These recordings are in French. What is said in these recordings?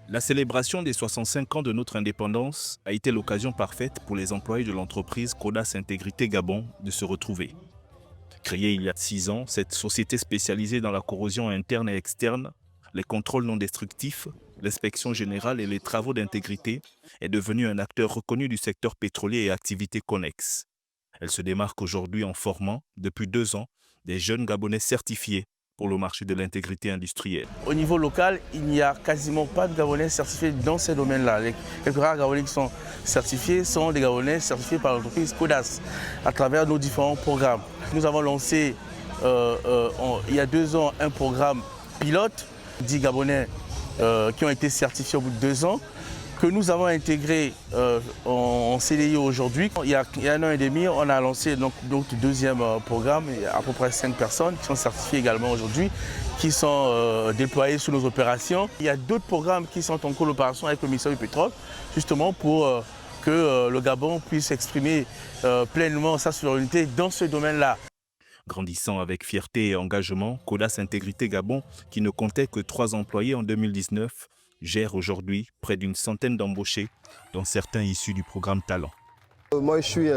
La célébration des 65 ans de notre indépendance a été l'occasion parfaite pour les employés de l'entreprise Codas Intégrité Gabon de se retrouver. Créée il y a 6 ans, cette société spécialisée dans la corrosion interne et externe, les contrôles non destructifs, l'inspection générale et les travaux d'intégrité est devenue un acteur reconnu du secteur pétrolier et activités connexes. Elle se démarque aujourd'hui en formant, depuis 2 ans, des jeunes Gabonais certifiés pour le marché de l'intégrité industrielle. Au niveau local, il n'y a quasiment pas de Gabonais certifiés dans ces domaines-là. Les quelques rares Gabonais qui sont certifiés sont des Gabonais certifiés par l'entreprise Codas à travers nos différents programmes. Nous avons lancé il y a 2 ans un programme pilote, 10 Gabonais qui ont été certifiés au bout de 2 ans, que nous avons intégré en CDI aujourd'hui. Il y a 1 an et demi, on a lancé notre deuxième programme, il y a à peu près 5 personnes qui sont certifiées également aujourd'hui, qui sont déployées sous nos opérations. Il y a d'autres programmes qui sont en collaboration avec le ministère du Pétrole, justement pour que le Gabon puisse exprimer pleinement sa souveraineté dans ce domaine-là. Grandissant avec fierté et engagement, Codas Intégrité Gabon, qui ne comptait que 3 employés en 2019, gère aujourd'hui près d'une centaine d'embauchés, dont certains issus du programme Talent. Moi, je suis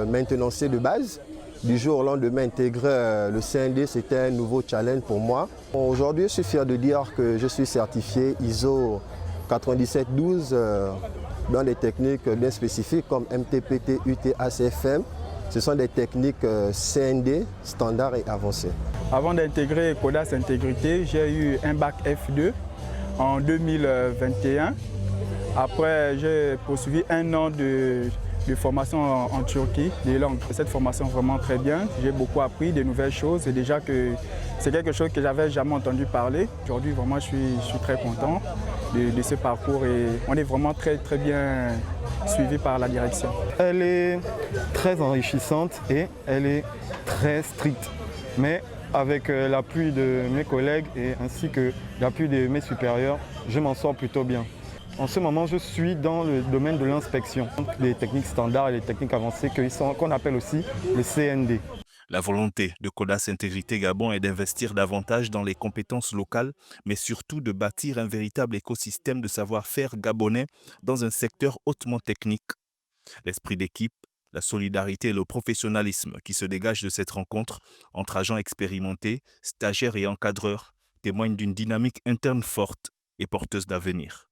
maintenancier de base. Du jour au lendemain, intégrer le CND, c'était un nouveau challenge pour moi. Aujourd'hui, je suis fier de dire que je suis certifié ISO 9712 dans des techniques bien spécifiques comme MTPT, UT, ACFM. Ce sont des techniques CND, standards et avancées. Avant d'intégrer Codas Intégrité, j'ai eu un bac F2 en 2021. Après, j'ai poursuivi 1 an de formation en Turquie, des langues. Cette formation est vraiment très bien. J'ai beaucoup appris de nouvelles choses et déjà que c'est quelque chose que j'avais jamais entendu parler. Aujourd'hui, vraiment, je suis très content de ce parcours et on est vraiment très bien suivi par la direction. Elle est très enrichissante et elle est très stricte. Mais avec l'appui de mes collègues et ainsi que l'appui de mes supérieurs, je m'en sors plutôt bien. En ce moment, je suis dans le domaine de l'inspection, les techniques standards et les techniques avancées qu'on appelle aussi le CND. La volonté de Codas Intégrité Gabon est d'investir davantage dans les compétences locales, mais surtout de bâtir un véritable écosystème de savoir-faire gabonais dans un secteur hautement technique. L'esprit d'équipe, la solidarité et le professionnalisme qui se dégagent de cette rencontre entre agents expérimentés, stagiaires et encadreurs témoignent d'une dynamique interne forte et porteuse d'avenir.